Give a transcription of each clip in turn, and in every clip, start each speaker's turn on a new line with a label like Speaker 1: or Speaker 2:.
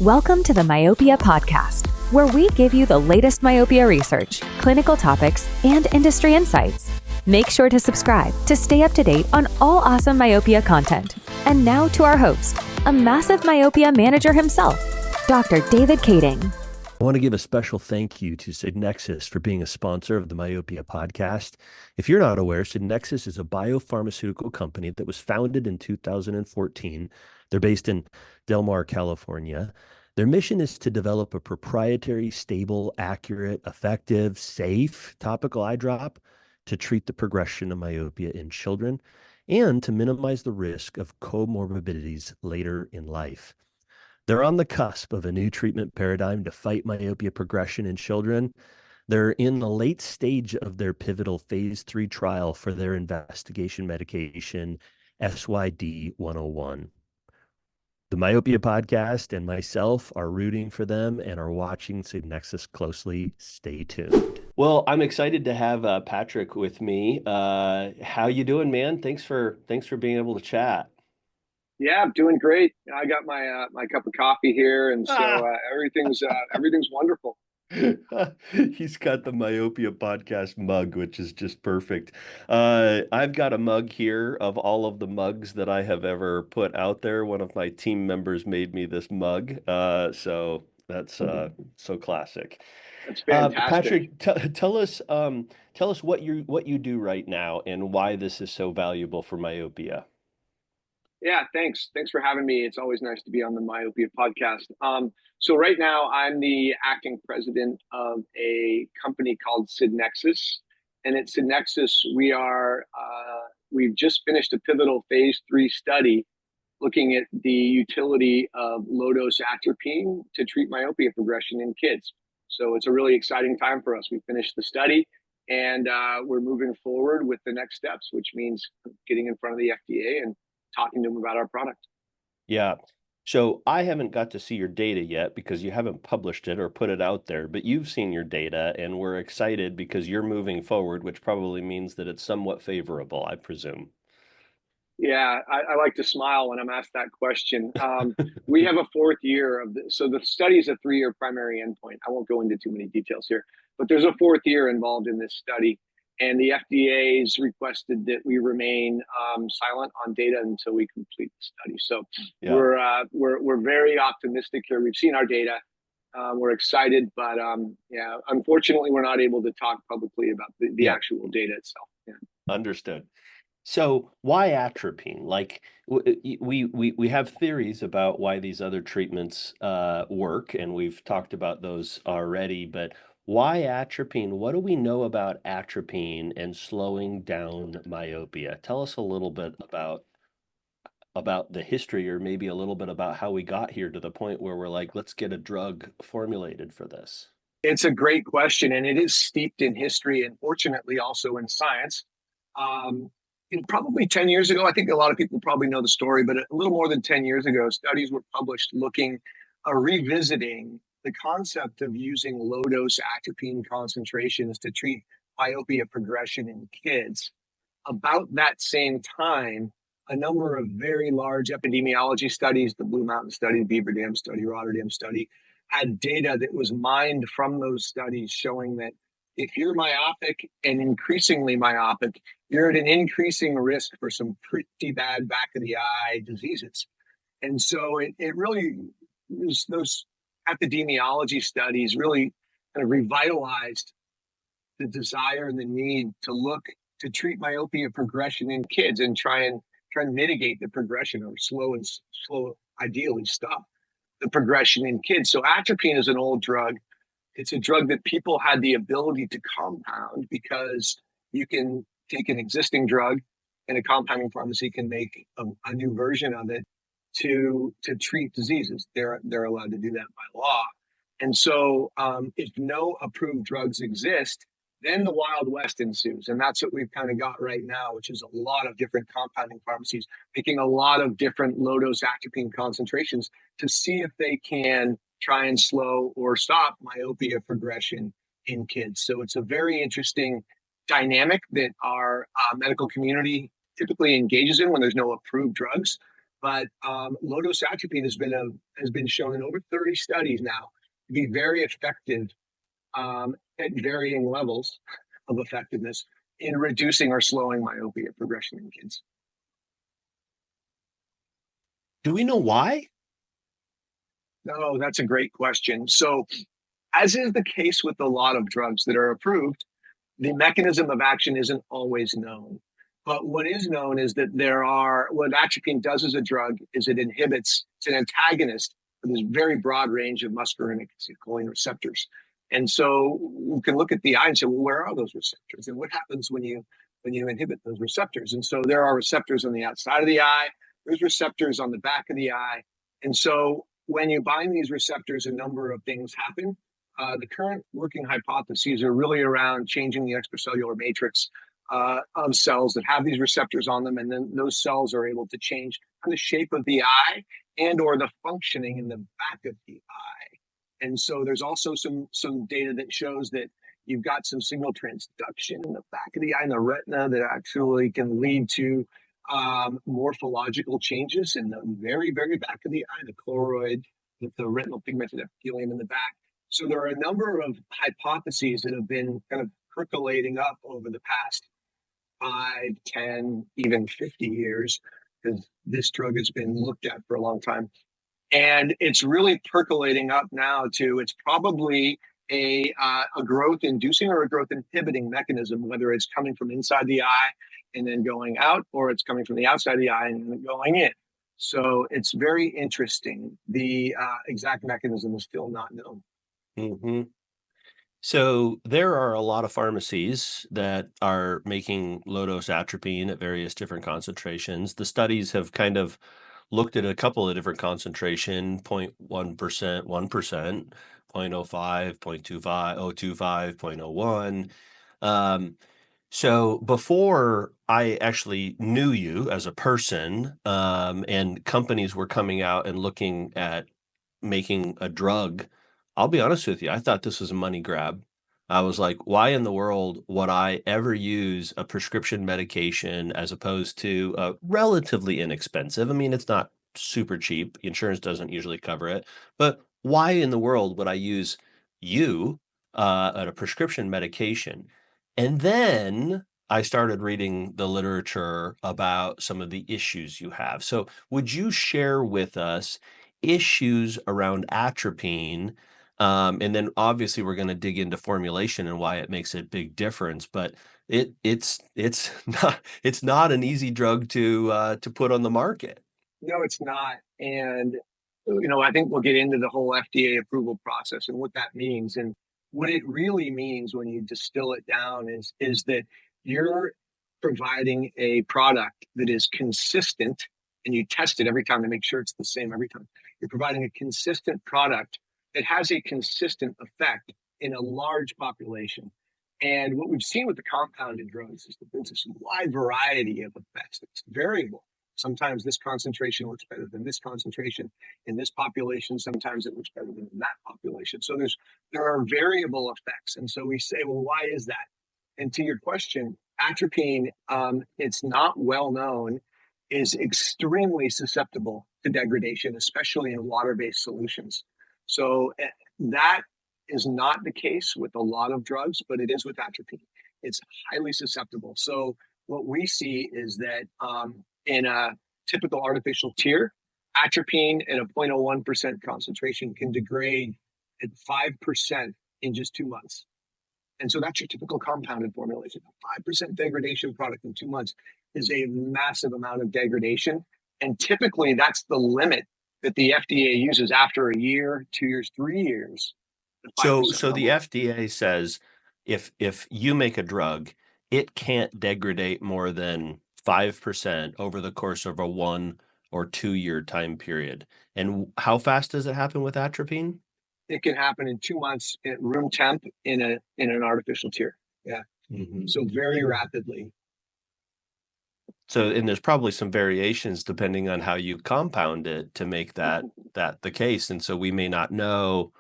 Speaker 1: Welcome to the Myopia Podcast, where we give you the latest myopia research, clinical topics, and industry insights. Make sure to subscribe to stay up to date on all awesome myopia content. And now to our host, a massive myopia manager himself, Dr. David Kading.
Speaker 2: I want to give a special thank you to Signexus for being a sponsor of the Myopia Podcast. If you're not aware, Signexus is a biopharmaceutical company that was founded in 2014. They're based in Del Mar, California. Their mission is to develop a proprietary, stable, accurate, effective, safe topical eye drop to treat the progression of myopia in children and to minimize the risk of comorbidities later in life. They're on the cusp of a new treatment paradigm to fight myopia progression in children. They're in the late stage of their pivotal phase 3 trial for their investigation medication, SYD-101. The Myopia Podcast and myself are rooting for them and are watching Signexus closely. Stay tuned. Well, I'm excited to have Patrick with me. How you doing, man? Thanks for being able to chat.
Speaker 3: Yeah, I'm doing great. I got my my cup of coffee here, and so everything's wonderful.
Speaker 2: He's got the Myopia Podcast mug, which is just perfect. I've got a mug here of all of the mugs that I have ever put out there. One of my team members made me this mug, so that's so classic.
Speaker 3: That's fantastic.
Speaker 2: Patrick, tell us what you do right now and why this is so valuable for myopia.
Speaker 3: Yeah, thanks. Thanks for having me. It's always nice to be on the Myopia Podcast. So right now I'm the acting president of a company called Signexus, and at Signexus we've just finished a pivotal phase 3 study looking at the utility of low-dose atropine to treat myopia progression in kids. So it's a really exciting time for us. We finished the study, and we're moving forward with the next steps, which means getting in front of the FDA and talking to them about our product.
Speaker 2: Yeah. So I haven't got to see your data yet because you haven't published it or put it out there, but you've seen your data and we're excited because you're moving forward, which probably means that it's somewhat favorable, I presume.
Speaker 3: Yeah, I like to smile when I'm asked that question. We have a fourth year of this. So the study is a 3-year primary endpoint. I won't go into too many details here, but there's a fourth year involved in this study. And the FDA's requested that we remain silent on data until we complete the study. So yeah. We're very optimistic here. We've seen our data. We're excited, but yeah, unfortunately, we're not able to talk publicly about the actual data itself. Yeah.
Speaker 2: Understood. So why atropine? Like we have theories about why these other treatments work, and we've talked about those already, but why atropine? What do we know about atropine and slowing down myopia? Tell us a little bit about the history, or maybe a little bit about how we got here to the point where we're like, let's get a drug formulated for this.
Speaker 3: It's a great question, and it is steeped in history and fortunately also in science. Probably 10 years ago, I think a lot of people probably know the story, but a little more than 10 years ago, studies were published revisiting the concept of using low-dose atropine concentrations to treat myopia progression in kids. About that same time, a number of very large epidemiology studies, the Blue Mountain study, Beaver Dam study, Rotterdam study, had data that was mined from those studies showing that if you're myopic and increasingly myopic, you're at an increasing risk for some pretty bad back of the eye diseases. And so it really was those epidemiology studies really kind of revitalized the desire and the need to treat myopia progression in kids and try and mitigate the progression, or slow, ideally stop the progression in kids. So atropine is an old drug. It's a drug that people had the ability to compound because you can take an existing drug and a compounding pharmacy can make a new version of it to treat diseases. They're allowed to do that by law. And so if no approved drugs exist, then the Wild West ensues. And that's what we've kind of got right now, which is a lot of different compounding pharmacies making a lot of different low-dose atropine concentrations to see if they can try and slow or stop myopia progression in kids. So it's a very interesting dynamic that our medical community typically engages in when there's no approved drugs. But low-dose atropine has been shown in over 30 studies now to be very effective at varying levels of effectiveness in reducing or slowing myopia progression in kids.
Speaker 2: Do we know why?
Speaker 3: No, that's a great question. So, as is the case with a lot of drugs that are approved, the mechanism of action isn't always known. But what is known is that what atropine does as a drug is it's an antagonist for this very broad range of muscarinic acetylcholine receptors. And so we can look at the eye and say, well, where are those receptors? And what happens when you inhibit those receptors? And so there are receptors on the outside of the eye, there's receptors on the back of the eye. And so when you bind these receptors, a number of things happen. The current working hypotheses are really around changing the extracellular matrix of cells that have these receptors on them, and then those cells are able to change the shape of the eye and or the functioning in the back of the eye. And so there's also some data that shows that you've got some signal transduction in the back of the eye and the retina that actually can lead to morphological changes in the very, very back of the eye, the choroid, with the retinal pigmented epithelium in the back. So there are a number of hypotheses that have been kind of percolating up over the past 5, 10, even 50 years, because this drug has been looked at for a long time. And it's really percolating up now to it's probably a growth inducing or a growth inhibiting mechanism, whether it's coming from inside the eye and then going out, or it's coming from the outside of the eye and then going in. So it's very interesting. The exact mechanism is still not known.
Speaker 2: Mm-hmm. So there are a lot of pharmacies that are making low-dose atropine at various different concentrations. The studies have kind of looked at a couple of different concentration, 0.1%, 1%, 0.05, 0.25, 0.25, 0.01. So before I actually knew you as a person, and companies were coming out and looking at making a drug, I'll be honest with you, I thought this was a money grab. I was like, why in the world would I ever use a prescription medication as opposed to a relatively inexpensive? I mean, it's not super cheap. Insurance doesn't usually cover it. But why in the world would I use you at a prescription medication? And then I started reading the literature about some of the issues you have. So would you share with us issues around atropine? And then obviously we're going to dig into formulation and why it makes a big difference, but it's not an easy drug to put on the market.
Speaker 3: No, it's not. And, I think we'll get into the whole FDA approval process and what that means. And what it really means when you distill it down is that you're providing a product that is consistent, and you test it every time to make sure it's the same every time. You're providing a consistent product that has a consistent effect in a large population. And what we've seen with the compounded drugs is that there's this wide variety of effects. It's variable. Sometimes this concentration works better than this concentration in this population. Sometimes it works better than in that population. So there are variable effects. And so we say, well, why is that? And to your question, atropine, it's not well known, is extremely susceptible to degradation, especially in water-based solutions. So that is not the case with a lot of drugs, but it is with atropine. It's highly susceptible. So what we see is that in a typical artificial tear, atropine at a 0.01% concentration can degrade at 5% in just 2 months. And so that's your typical compounded formulation. A 5% degradation product in 2 months is a massive amount of degradation. And typically that's the limit that the FDA uses after a year, 2 years, 3 years.
Speaker 2: So the FDA says if you make a drug, it can't degrade more than 5% over the course of a 1 or 2 year time period. And how fast does it happen with atropine?
Speaker 3: It can happen in 2 months at room temp in an artificial tear. Yeah. Mm-hmm. So very rapidly.
Speaker 2: So, and there's probably some variations depending on how you compound it to make that the case. And so we may not know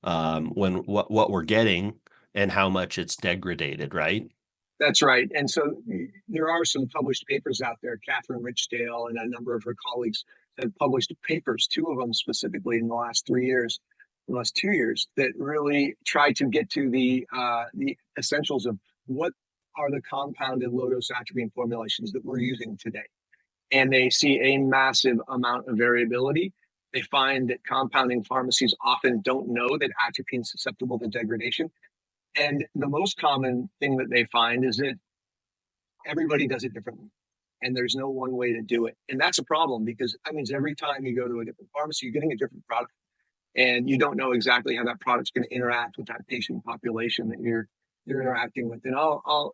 Speaker 2: what we're getting and how much it's degraded, right?
Speaker 3: That's right. And so there are some published papers out there. Catherine Richdale and a number of her colleagues have published papers, two of them specifically in the last 3 years, the last 2 years, that really try to get to the essentials of what are the compounded low-dose atropine formulations that we're using today. And they see a massive amount of variability. They find that compounding pharmacies often don't know that atropine is susceptible to degradation. And the most common thing that they find is that everybody does it differently. And there's no one way to do it. And that's a problem, because that means every time you go to a different pharmacy, you're getting a different product. And you don't know exactly how that product's going to interact with that patient population that you're interacting with. And I'll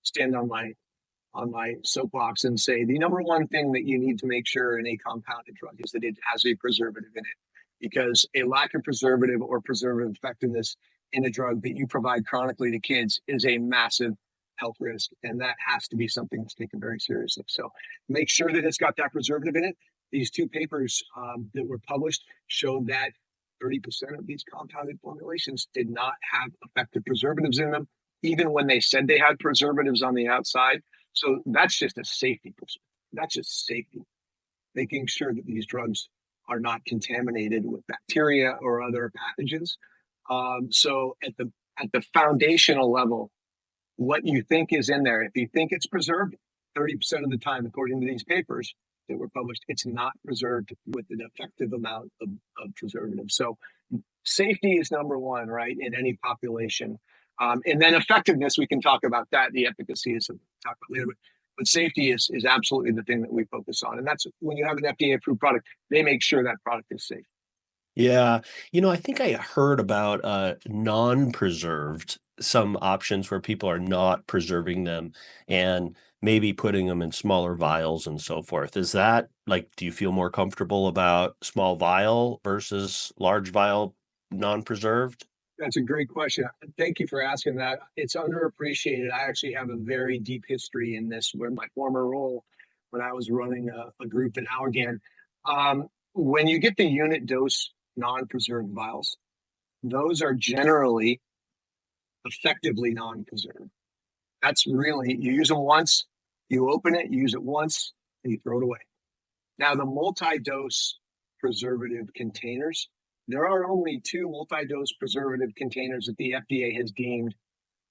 Speaker 3: stand on my soapbox and say the number one thing that you need to make sure in a compounded drug is that it has a preservative in it, because a lack of preservative or preservative effectiveness in a drug that you provide chronically to kids is a massive health risk, and that has to be something that's taken very seriously. So make sure that it's got that preservative in it. These two papers that were published showed that 30% of these compounded formulations did not have effective preservatives in them, even when they said they had preservatives on the outside. So that's just a safety perspective. That's just safety, making sure that these drugs are not contaminated with bacteria or other pathogens. So at the foundational level, what you think is in there, if you think it's preserved, 30% of the time, according to these papers that were published, it's not preserved with an effective amount of preservative. So safety is number one, right, in any population. And then effectiveness, we can talk about that. The efficacy is something we'll talk about later. But safety is absolutely the thing that we focus on. And that's when you have an FDA-approved product, they make sure that product is safe.
Speaker 2: Yeah. I think I heard about non-preserved, some options where people are not preserving them and maybe putting them in smaller vials and so forth. Is that do you feel more comfortable about small vial versus large vial non-preserved?
Speaker 3: That's a great question. Thank you for asking that. It's underappreciated. I actually have a very deep history in this, where my former role when I was running a group in Allergan. When you get the unit dose non-preserved vials, those are generally effectively non-preserved. That's really, you use them once, you open it, you use it once, and you throw it away. Now, the multi-dose preservative containers, there are only two multi-dose preservative containers that the FDA has deemed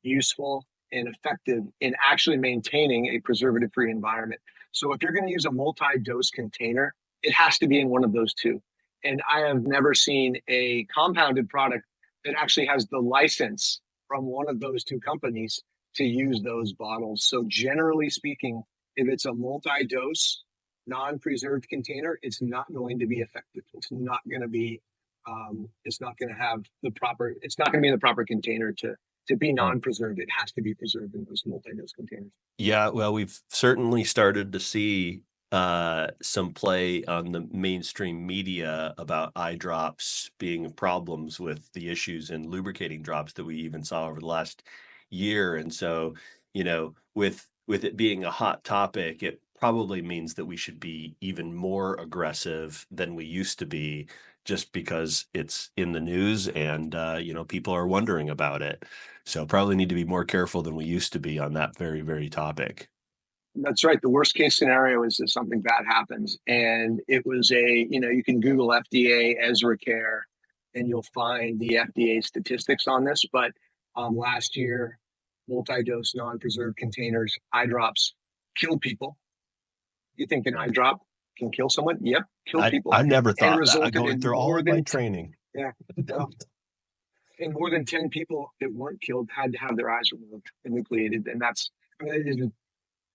Speaker 3: useful and effective in actually maintaining a preservative-free environment. So if you're going to use a multi-dose container, it has to be in one of those two. And I have never seen a compounded product that actually has the license from one of those two companies to use those bottles. So generally speaking, if it's a multi-dose, non-preserved container, it's not going to be effective. It's not going to be, it's not going to be in the proper container to be non-preserved. It has to be preserved in those multi-dose containers.
Speaker 2: Yeah, well, we've certainly started to see some play on the mainstream media about eye drops being problems with the issues in lubricating drops that we even saw over the last year. And so, with it being a hot topic, it probably means that we should be even more aggressive than we used to be, just because it's in the news and people are wondering about it. So probably need to be more careful than we used to be on that very, very topic.
Speaker 3: That's right. The worst case scenario is that something bad happens. And it was you can Google FDA Eyecare and you'll find the FDA statistics on this. But last year, multi-dose non-preserved containers, eye drops, killed people. You think an eye drop can kill someone? Yep, killed people.
Speaker 2: I never thought that.
Speaker 3: Resulted
Speaker 2: Going
Speaker 3: in
Speaker 2: through all
Speaker 3: more
Speaker 2: of my
Speaker 3: than
Speaker 2: training.
Speaker 3: Yeah. And more than 10 people that weren't killed had to have their eyes removed and nucleated. And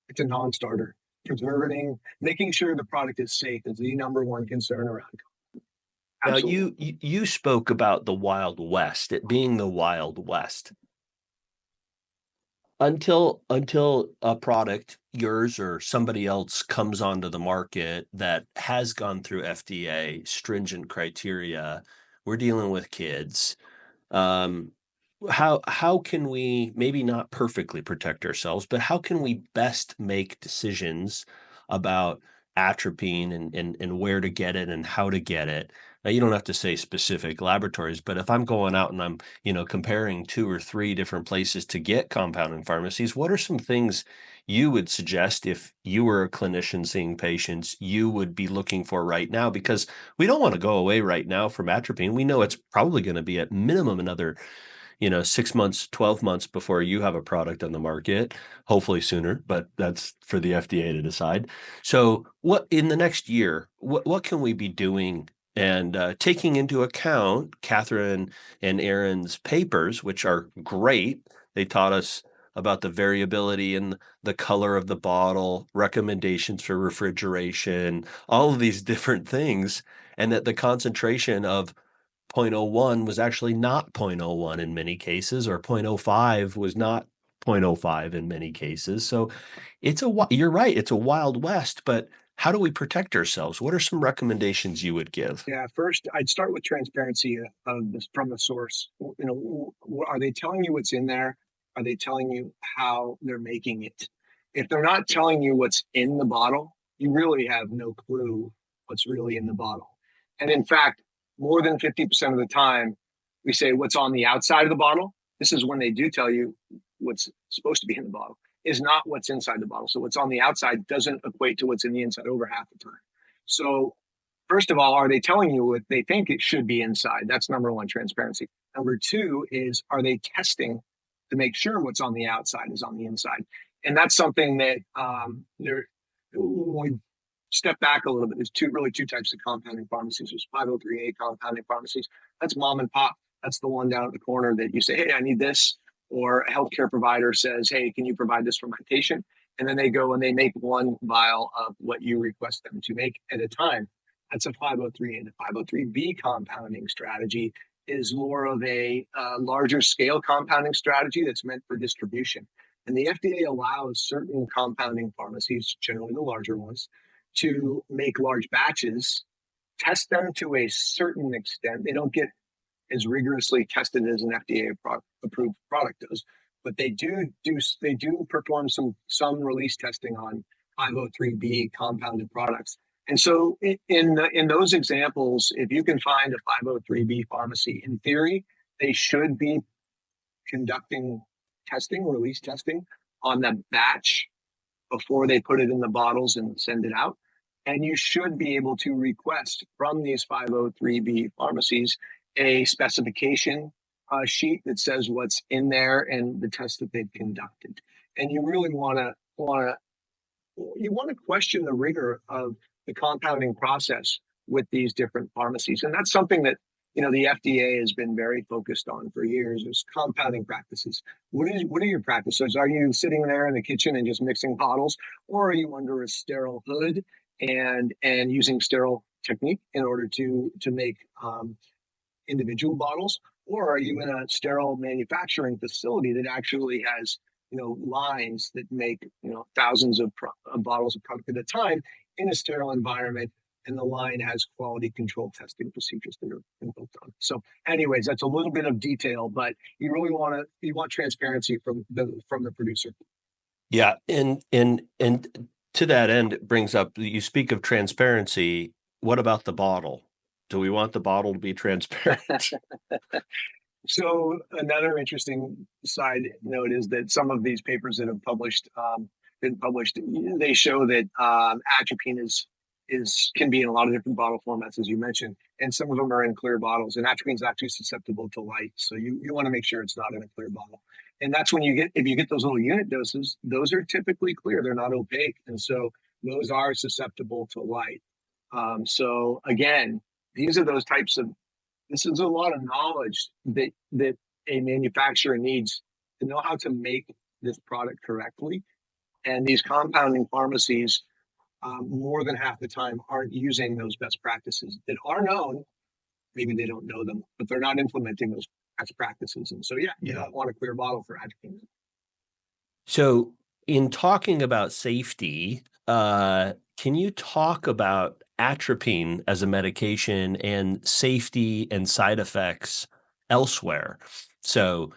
Speaker 3: it's a non-starter. Making sure the product is safe is the number one concern around.
Speaker 2: Absolutely. Now, you spoke about the Wild West, it being the Wild West. Until a product, yours or somebody else, comes onto the market that has gone through FDA stringent criteria, we're dealing with kids. How can we maybe not perfectly protect ourselves, but how can we best make decisions about atropine and where to get it and how to get it Now, you don't have to say specific laboratories, but if I'm going out and I'm, comparing 2 or 3 different places to get compounding pharmacies, what are some things you would suggest if you were a clinician seeing patients you would be looking for right now? Because we don't want to go away right now from atropine. We know it's probably going to be at minimum another 6 months, 12 months before you have a product on the market, hopefully sooner, but that's for the FDA to decide. So what in the next year, what can we be doing and taking into account Catherine and Aaron's papers, which are great. They taught us about the variability in the color of the bottle, recommendations for refrigeration, all of these different things, and that the concentration of zero point zero 0.01 was actually not zero point zero 0.01 in many cases, or zero point zero 0.05 was not zero point zero 0.05 in many cases. So you're right, it's a wild west, but how do we protect ourselves? What are some recommendations you would give?
Speaker 3: Yeah, first I'd start with transparency of this from the source. Are they telling you what's in there? Are they telling you how they're making it? If they're not telling you what's in the bottle, you really have no clue what's really in the bottle. And in fact, more than 50% of the time, we say what's on the outside of the bottle. This is when they do tell you what's supposed to be in the bottle is not what's inside the bottle. So what's on the outside doesn't equate to what's in the inside over half the time. So first of all, are they telling you what they think it should be inside? That's number one, transparency. Number two is, are they testing to make sure what's on the outside is on the inside? And that's something that when we step back a little bit, there's two types of compounding pharmacies. There's 503A compounding pharmacies. That's mom and pop. That's the one down at the corner that you say, hey, I need this. Or a healthcare provider says, hey, can you provide this for my patient? And then they go and they make one vial of what you request them to make at a time. That's a 503A. And the 503B compounding strategy is more of a larger scale compounding strategy that's meant for distribution. And the FDA allows certain compounding pharmacies, generally the larger ones, to make large batches, test them to a certain extent. They don't get as rigorously tested as an FDA approved product does, but they do perform some release testing on 503B compounded products. And so in those examples, if you can find a 503B pharmacy, in theory, they should be conducting testing, release testing on the batch before they put it in the bottles and send it out. And you should be able to request from these 503B pharmacies a specification sheet that says what's in there and the tests that they've conducted. And you really want to question the rigor of the compounding process with these different pharmacies. And that's something that the FDA has been very focused on for years, is compounding practices. What are your practices? Are you sitting there in the kitchen and just mixing bottles, or are you under a sterile hood and using sterile technique in order to make individual bottles? Or are you in a sterile manufacturing facility that actually has lines that make thousands of bottles of product at a time in a sterile environment, and the line has quality control testing procedures that are built on. So anyways, that's a little bit of detail, but you really want transparency from the producer.
Speaker 2: Yeah, and to that end, it brings up, you speak of transparency. What about the bottle? Do we want the bottle to be transparent?
Speaker 3: So another interesting side note is that some of these papers that have been published, they show that atropine can be in a lot of different bottle formats, as you mentioned, and some of them are in clear bottles. And atropine is actually susceptible to light, so you want to make sure it's not in a clear bottle. And that's when if you get those little unit doses, those are typically clear; they're not opaque, and so those are susceptible to light. So again, these are those types of. This is a lot of knowledge that a manufacturer needs to know how to make this product correctly. And these compounding pharmacies, more than half the time, aren't using those best practices that are known. Maybe they don't know them, but they're not implementing those best practices. And so, you don't want a clear bottle for atropine.
Speaker 2: So in talking about safety, can you talk about atropine as a medication and safety and side effects elsewhere? So,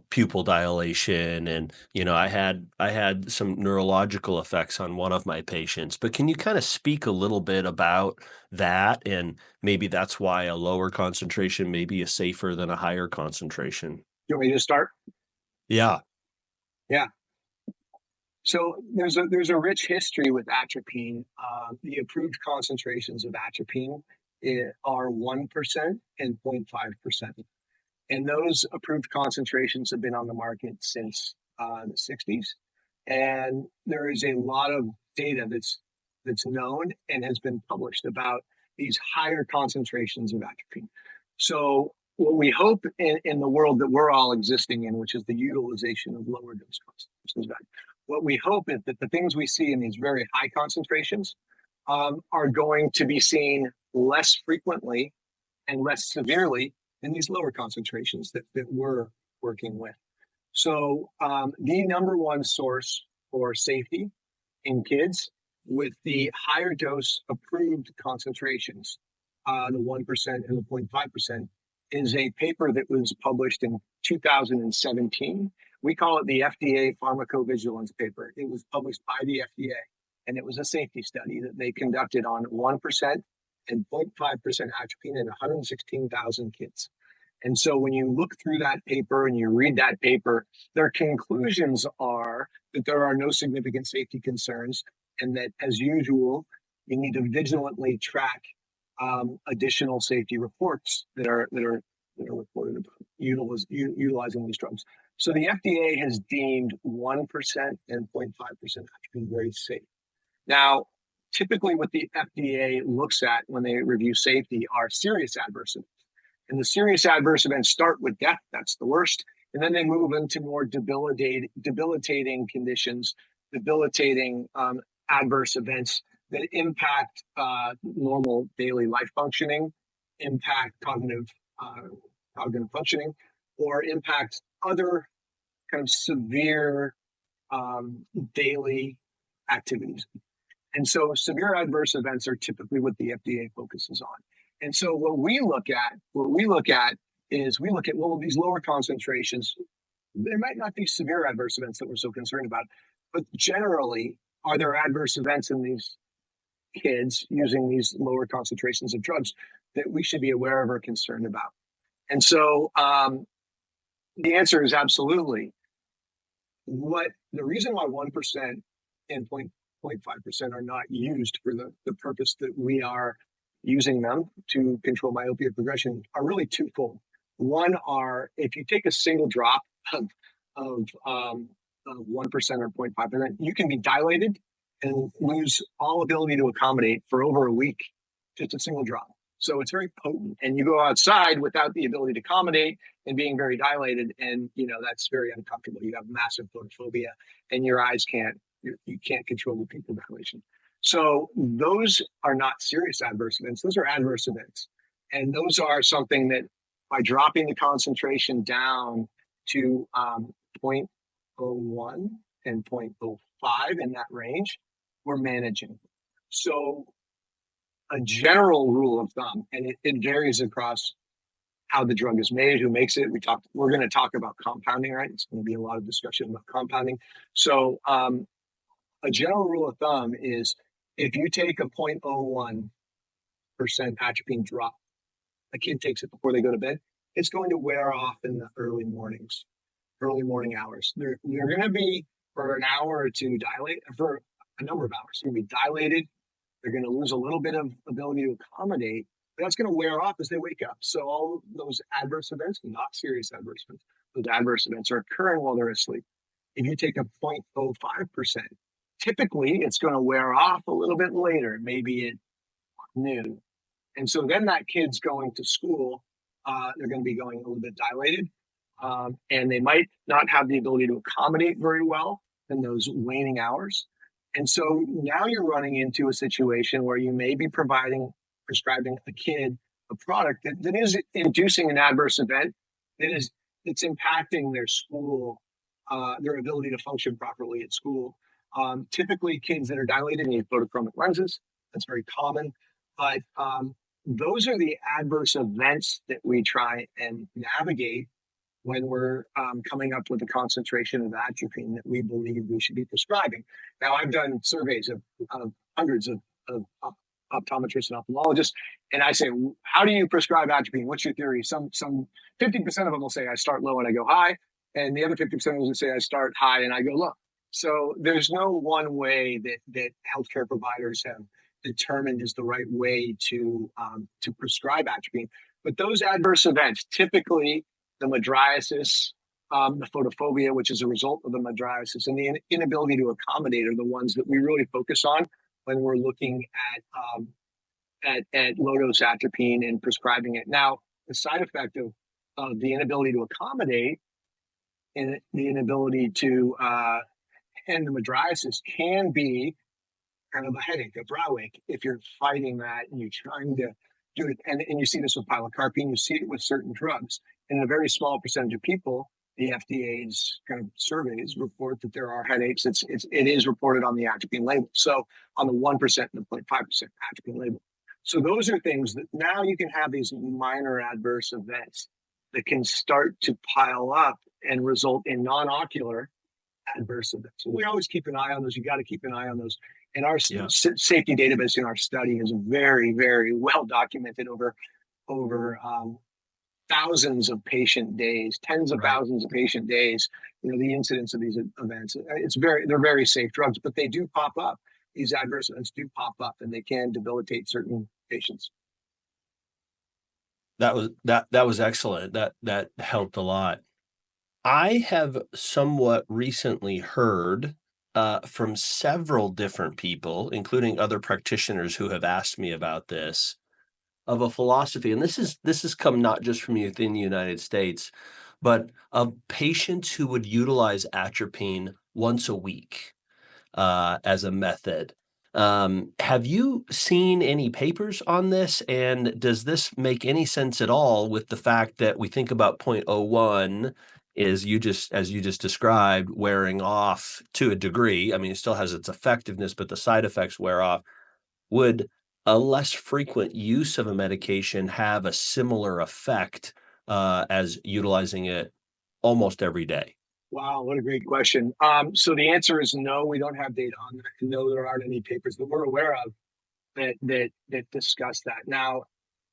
Speaker 2: pupil dilation and, I had some neurological effects on one of my patients. But can you kind of speak a little bit about that? And maybe that's why a lower concentration may be safer than a higher concentration.
Speaker 3: You want me to start?
Speaker 2: Yeah.
Speaker 3: Yeah. So there's a rich history with atropine. The approved concentrations of atropine are 1% and 0.5%. And those approved concentrations have been on the market since the 60s. And there is a lot of data that's known and has been published about these higher concentrations of atropine. So what we hope in the world that we're all existing in, which is the utilization of lower dose concentrations, what we hope is that the things we see in these very high concentrations are going to be seen less frequently and less severely in these lower concentrations that we're working with. So the number one source for safety in kids with the higher dose approved concentrations, the 1% and the 0.5%, is a paper that was published in 2017. We call it the FDA pharmacovigilance paper. It was published by the FDA, and it was a safety study that they conducted on 1% and 0.5% atropine in 116,000 kids. And so when you look through that paper and you read that paper, their conclusions are that there are no significant safety concerns, and that, as usual, you need to vigilantly track additional safety reports that are reported about utilizing these drugs. So the FDA has deemed 1% and 0.5% atropine very safe. Now, typically what the FDA looks at when they review safety are serious adverse events. And the serious adverse events start with death. That's the worst. And then they move into more debilitating conditions, debilitating adverse events that impact normal daily life functioning, impact cognitive functioning, or impact other kind of severe daily activities. And so severe adverse events are typically what the FDA focuses on. And so what we look at is these lower concentrations, there might not be severe adverse events that we're so concerned about, but generally, are there adverse events in these kids using these lower concentrations of drugs that we should be aware of or concerned about? And so the answer is absolutely. The reason why 1% and 0.5% are not used for the purpose that we are using them to control myopia progression are really twofold. One are, if you take a single drop of 1% or 0.5%, you can be dilated and lose all ability to accommodate for over a week, just a single drop. So it's very potent, and you go outside without the ability to accommodate and being very dilated, and that's very uncomfortable. You have massive photophobia, and your eyes you can't control the pupil dilation. So those are not serious adverse events. Those are adverse events. And those are something that by dropping the concentration down to 0.01 and 0.05 in that range, we're managing. So a general rule of thumb, and it varies across how the drug is made, who makes it. We're going to talk about compounding, right? It's going to be a lot of discussion about compounding. So a general rule of thumb is, if you take a 0.01% atropine drop, a kid takes it before they go to bed, it's going to wear off in the early morning hours. They're going to be, for an hour or two, dilated, for a number of hours. They're going to be dilated. They're going to lose a little bit of ability to accommodate, but that's going to wear off as they wake up. So all those adverse events, not serious adverse events, those adverse events are occurring while they're asleep. If you take a 0.05%, typically it's going to wear off a little bit later, maybe at noon. And so then that kid's going to school, they're going to be going a little bit dilated, and they might not have the ability to accommodate very well in those waning hours. And so now you're running into a situation where you may be prescribing a kid a product that is inducing an adverse event that's impacting their school, their ability to function properly at school. Typically, kids that are dilated need photochromic lenses. That's very common. But those are the adverse events that we try and navigate when we're coming up with a concentration of atropine that we believe we should be prescribing. Now, I've done surveys of hundreds of optometrists and ophthalmologists, and I say, how do you prescribe atropine? What's your theory? Some 50% of them will say I start low and I go high, and the other 50% will say I start high and I go low. So there's no one way that healthcare providers have determined is the right way to prescribe atropine. But those adverse events, typically the mydriasis, the photophobia, which is a result of the mydriasis, and the inability to accommodate are the ones that we really focus on when we're looking at low-dose atropine and prescribing it. Now, the side effect of the inability to accommodate and the inability to and the mydriasis can be kind of a headache, a brow ache, if you're fighting that and you're trying to do it. And you see this with pilocarpine, you see it with certain drugs. In a very small percentage of people, the FDA's kind of surveys report that there are headaches. It is reported on the atropine label. So on the 1% and the 0.5% atropine label. So those are things that now you can have these minor adverse events that can start to pile up and result in non-ocular adverse events. So we always keep an eye on those. You got to keep an eye on those. And our safety database in our study is very, very well documented over thousands of patient days, tens of thousands of patient days. You know, the incidence of these events. They're very safe drugs, but they do pop up. These adverse events do pop up, and they can debilitate certain patients.
Speaker 2: That was excellent. That helped a lot. I have somewhat recently heard from several different people, including other practitioners who have asked me about this, of a philosophy, and this has come not just from within the United States, but of patients who would utilize atropine once a week as a method. Have you seen any papers on this? And does this make any sense at all with the fact that we think about 0.01 is as you just described, wearing off to a degree? I mean, it still has its effectiveness, but the side effects wear off. Would a less frequent use of a medication have a similar effect as utilizing it almost every day?
Speaker 3: Wow, what a great question. So the answer is no, we don't have data on that. No, there aren't any papers that we're aware of that discuss that. Now,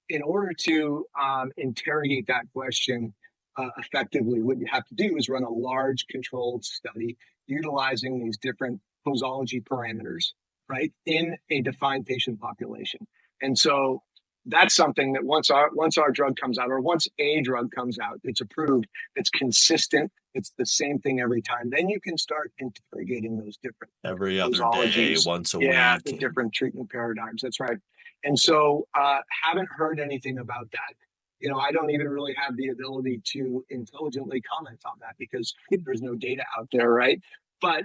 Speaker 3: in order to interrogate that question effectively, what you have to do is run a large controlled study utilizing these different posology parameters, right, in a defined patient population. And so that's something that once our drug comes out, or once a drug comes out, it's approved, it's consistent, it's the same thing every time, then you can start interrogating those different
Speaker 2: every other day, once a week.
Speaker 3: The different treatment paradigms. That's right. And so haven't heard anything about that. You know, I don't even really have the ability to intelligently comment on that because there's no data out there, right? But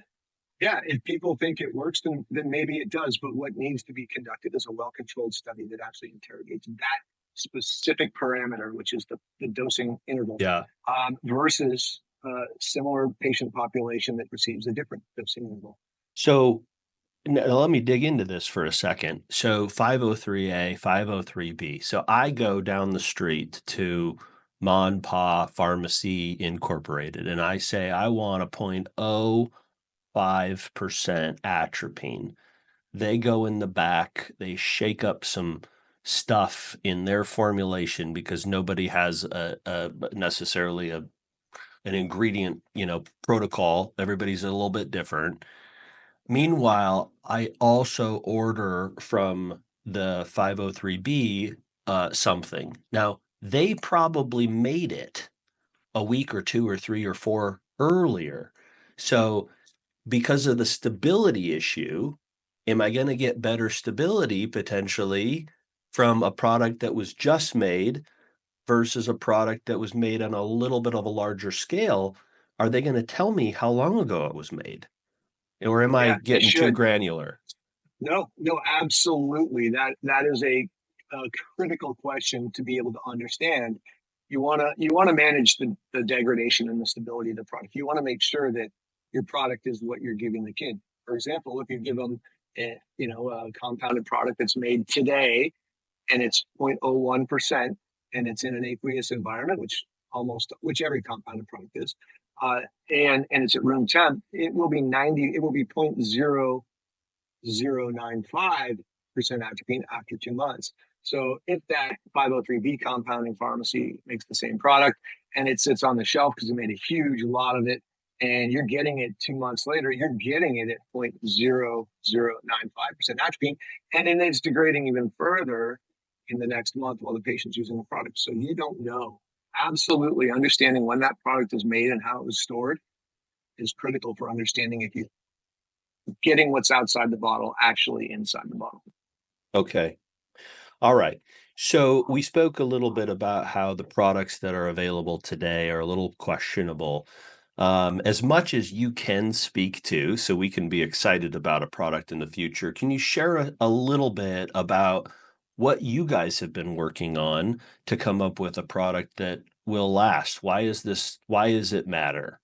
Speaker 3: yeah, if people think it works, then maybe it does. But what needs to be conducted is a well-controlled study that actually interrogates that specific parameter, which is the dosing interval, versus a similar patient population that receives a different dosing interval.
Speaker 2: So now let me dig into this for a second. So 503A, 503B. So I go down the street to Mon Pa Pharmacy Incorporated, and I say I want a 0.05% atropine. They go in the back, they shake up some stuff in their formulation because nobody has necessarily an ingredient, protocol. Everybody's a little bit different. Meanwhile, I also order from the 503B something. Now, they probably made it a week or 2 or 3 or 4 earlier. So because of the stability issue, am I going to get better stability potentially from a product that was just made versus a product that was made on a little bit of a larger scale? Are they going to tell me how long ago it was made? Or am I getting too granular?
Speaker 3: No, absolutely. That is a critical question to be able to understand. You want to manage the degradation and the stability of the product. You want to make sure that your product is what you're giving the kid. For example, if you give them a compounded product that's made today and it's 0.01% and it's in an aqueous environment, which almost, which every compounded product is, and it's at room temp, it will be 0.0095% atropine after 2 months. So if that 503B compounding pharmacy makes the same product and it sits on the shelf because it made a huge lot of it, and you're getting it 2 months later, you're getting it at 0.0095% atropine, and then it's degrading even further in the next month while the patient's using the product. So you don't know. Absolutely understanding when that product is made and how it was stored is critical for understanding if you getting what's outside the bottle actually inside the bottle.
Speaker 2: Okay. All right. So we spoke a little bit about how the products that are available today are a little questionable. As much as you can speak to, so we can be excited about a product in the future, can you share a little bit about what you guys have been working on to come up with a product that will last? Why does it matter?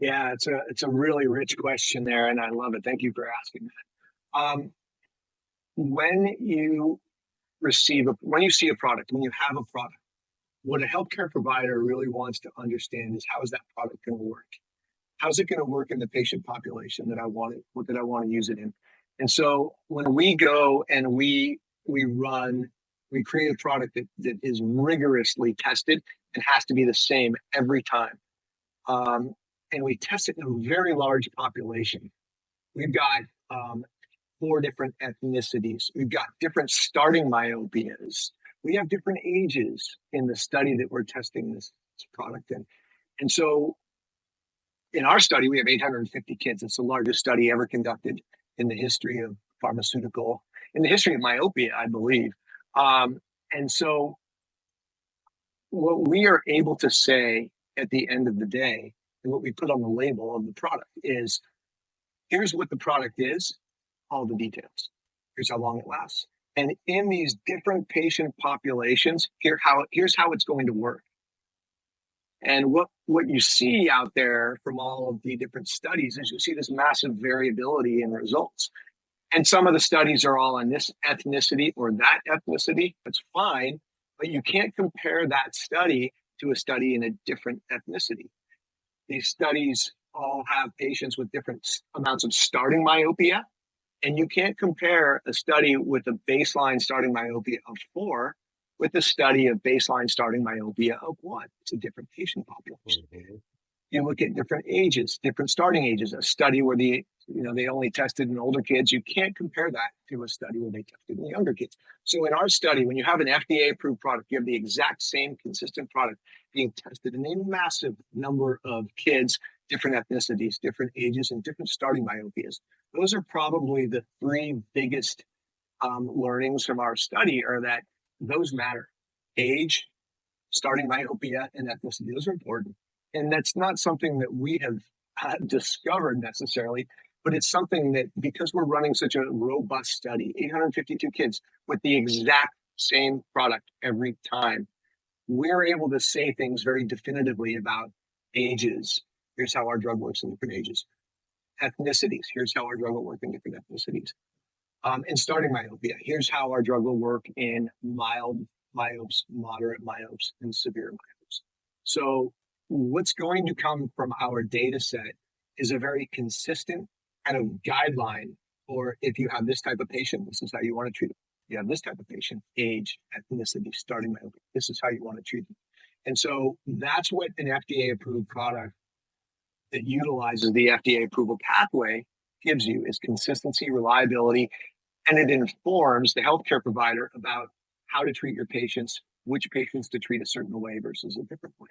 Speaker 3: Yeah, it's a really rich question there, and I love it. Thank you for asking that. When you when you see a product, when you have a product, what a healthcare provider really wants to understand is how is that product going to work? How's it going to work in the patient population that I want to use it in? And so when we go and we create a product that is rigorously tested and has to be the same every time. And we test it in a very large population. We've got 4 different ethnicities. We've got different starting myopias. We have different ages in the study that we're testing this product in. And so in our study, we have 850 kids. It's the largest study ever conducted in the history of in the history of myopia, I believe. And so what we are able to say at the end of the day, and what we put on the label of the product is, here's what the product is, all the details. Here's how long it lasts. And in these different patient populations, here's how it's going to work. And what you see out there from all of the different studies is you see this massive variability in results. And some of the studies are all on this ethnicity or that ethnicity. That's fine, but you can't compare that study to a study in a different ethnicity. These studies all have patients with different amounts of starting myopia, and you can't compare a study with a baseline starting myopia of 4 with a study of baseline starting myopia of 1. It's a different patient population. Mm-hmm. You look at different ages, different starting ages. A study where they only tested in older kids, you can't compare that to a study where they tested in younger kids. So in our study, when you have an FDA-approved product, you have the exact same consistent product being tested in a massive number of kids, different ethnicities, different ages, and different starting myopias. Those are probably the 3 biggest learnings from our study are that those matter. Age, starting myopia, and ethnicity. Those are important. And that's not something that we have discovered necessarily, but it's something that because we're running such a robust study, 852 kids with the exact same product every time, we're able to say things very definitively about ages. Here's how our drug works in different ages. Ethnicities. Here's how our drug will work in different ethnicities. And starting myopia. Here's how our drug will work in mild myopes, moderate myopes, and severe myopes. So what's going to come from our data set is a very consistent kind of guideline for if you have this type of patient, this is how you want to treat them. You have this type of patient, age, ethnicity, starting myopia. This is how you want to treat them. And so that's what an FDA-approved product that utilizes the FDA approval pathway gives you is consistency, reliability, and it informs the healthcare provider about how to treat your patients, which patients to treat a certain way versus a different way.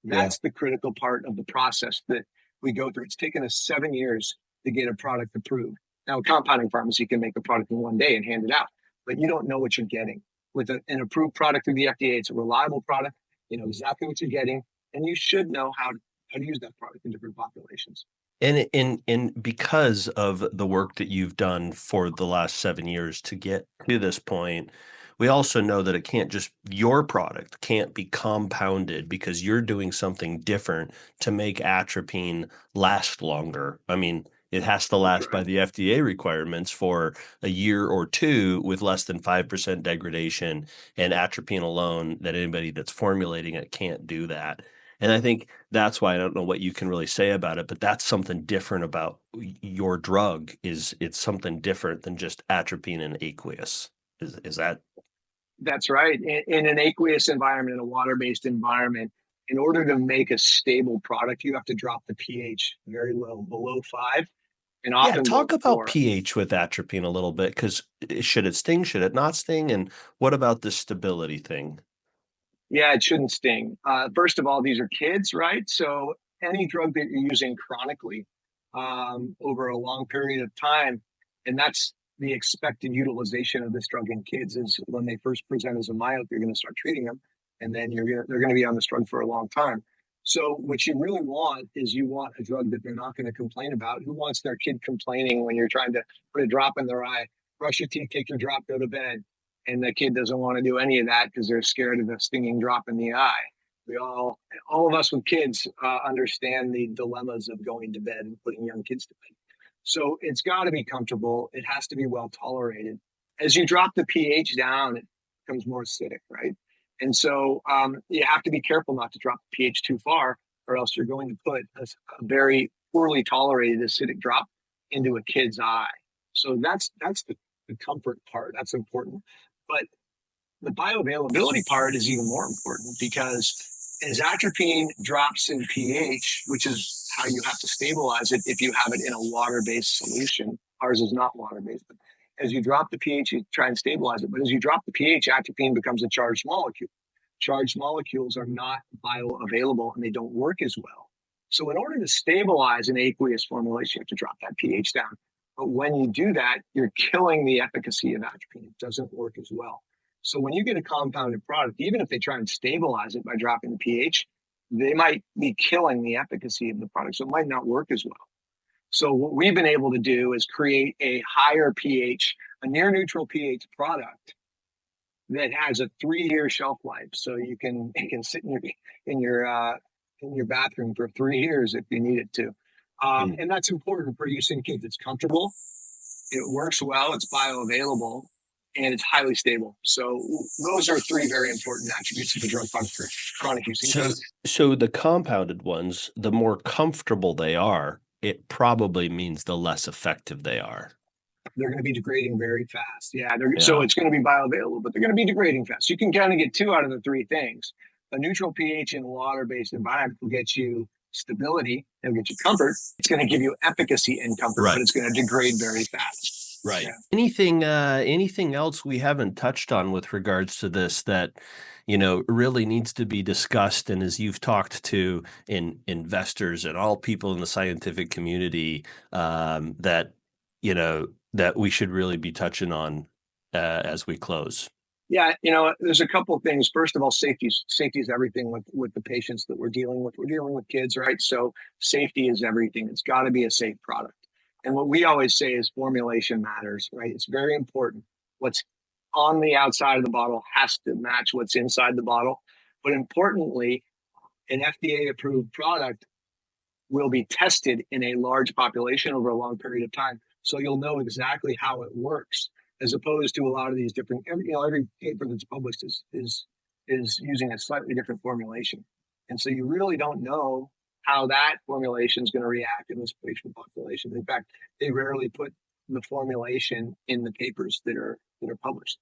Speaker 3: That's the critical part of the process that we go through. It's taken us 7 years to get a product approved. Now, a compounding pharmacy can make a product in 1 day and hand it out, but you don't know what you're getting. With an approved product through the FDA, it's a reliable product. You know exactly what you're getting, and you should know how to use that product in different populations.
Speaker 2: And because of the work that you've done for the last 7 years to get to this point, we also know that your product can't be compounded because you're doing something different to make atropine last longer. I mean, It has to last by the FDA requirements for a year or two with less than 5% degradation, and atropine alone, that anybody that's formulating it can't do that. And I think that's why I don't know what you can really say about it, but that's something different about your drug. Is it's something different than just atropine and aqueous. Is that?
Speaker 3: That's right. In an aqueous environment, in a water-based environment, in order to make a stable product, you have to drop the pH very low, below 5, and
Speaker 2: Yeah,
Speaker 3: often below
Speaker 2: talk about
Speaker 3: 4.
Speaker 2: pH with atropine a little bit, because should it sting? Should it not sting? And what about the stability thing?
Speaker 3: Yeah, it shouldn't sting. First of all, these are kids, right? So any drug that you're using chronically over a long period of time, and that's the expected utilization of this drug in kids, is when they first present as a myope, you're going to start treating them, and then they're going to be on this drug for a long time. So what you really want is you want a drug that they're not going to complain about. Who wants their kid complaining when you're trying to put a drop in their eye? Brush your teeth, take your drop, go to bed, and the kid doesn't want to do any of that because they're scared of the stinging drop in the eye. We all of us with kids understand the dilemmas of going to bed and putting young kids to bed. So it's got to be comfortable. It has to be well tolerated. As you drop the pH down, it becomes more acidic, right? And so you have to be careful not to drop the pH too far, or else you're going to put a very poorly tolerated acidic drop into a kid's eye. So that's the comfort part. That's important. But the bioavailability part is even more important, because as atropine drops in pH, which is how you have to stabilize it if you have it in a water-based solution. Ours is not water-based, but as you drop the pH, you try and stabilize it. But as you drop the pH, atropine becomes a charged molecule. Charged molecules are not bioavailable and they don't work as well. So in order to stabilize an aqueous formulation, you have to drop that pH down. But when you do that, you're killing the efficacy of atropine. It doesn't work as well. So when you get a compounded product, even if they try and stabilize it by dropping the pH, they might be killing the efficacy of the product. So it might not work as well. So what we've been able to do is create a higher pH, a near neutral pH product that has a 3-year shelf life. So it can sit in your bathroom for 3 years if you need it to. And that's important for use in kids. It's comfortable, it works well, it's bioavailable, and it's highly stable. So those are 3 very important attributes of the drug product for chronic use in kids.
Speaker 2: So the compounded ones, the more comfortable they are, it probably means the less effective they are.
Speaker 3: They're going to be degrading very fast. So it's going to be bioavailable, but they're going to be degrading fast. You can kind of get 2 out of the 3 things. A neutral pH in a water-based environment will get you stability, it'll get you comfort. It's going to give you efficacy and comfort, but it's going to degrade very fast.
Speaker 2: Right. Yeah. Anything else we haven't touched on with regards to this that, really needs to be discussed? And as you've talked to investors and all people in the scientific community, that we should really be touching on as we close.
Speaker 3: Yeah, there's a couple of things. First of all, safety is everything with the patients that we're dealing with. We're dealing with kids, right? So safety is everything. It's got to be a safe product. And what we always say is formulation matters, right? It's very important. What's on the outside of the bottle has to match what's inside the bottle. But importantly, an FDA-approved product will be tested in a large population over a long period of time. So you'll know exactly how it works, as opposed to a lot of these different, every paper that's published is using a slightly different formulation. And so you really don't know how that formulation is going to react in this patient population. In fact, they rarely put the formulation in the papers that are published.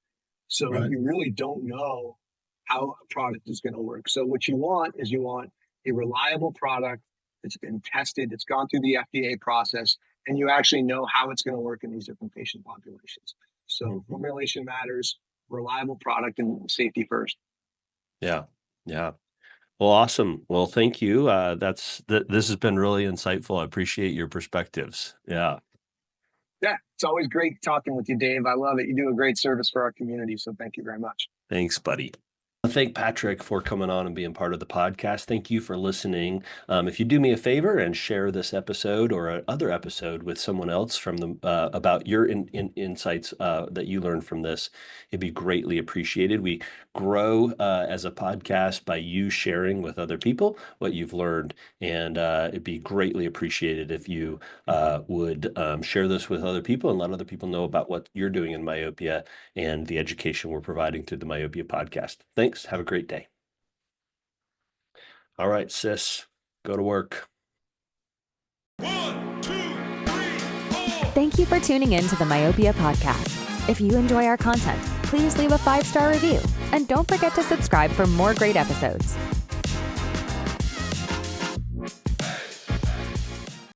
Speaker 3: So you really don't know how a product is going to work. So what you want is a reliable product that's been tested, it's gone through the FDA process, and you actually know how it's going to work in these different patient populations. So formulation matters, reliable product, and safety first.
Speaker 2: Yeah. Yeah. Well, awesome. Well, thank you. This has been really insightful. I appreciate your perspectives. Yeah.
Speaker 3: Yeah. It's always great talking with you, Dave. I love it. You do a great service for our community. So thank you very much.
Speaker 2: Thanks, buddy. Thank Patrick for coming on and being part of the podcast. Thank you for listening. If you do me a favor and share this episode or other episode with someone else from the about your insights that you learned from this, it'd be greatly appreciated. We grow as a podcast by you sharing with other people what you've learned, and it'd be greatly appreciated if you would share this with other people and let other people know about what you're doing in myopia and the education we're providing through the Myopia podcast. Thanks. Have a great day. All right, sis, go to work.
Speaker 4: 1, 2, 3, 4.
Speaker 1: Thank you for tuning in to the Myopia podcast. If you enjoy our content, please leave a 5-star review and don't forget to subscribe for more great episodes.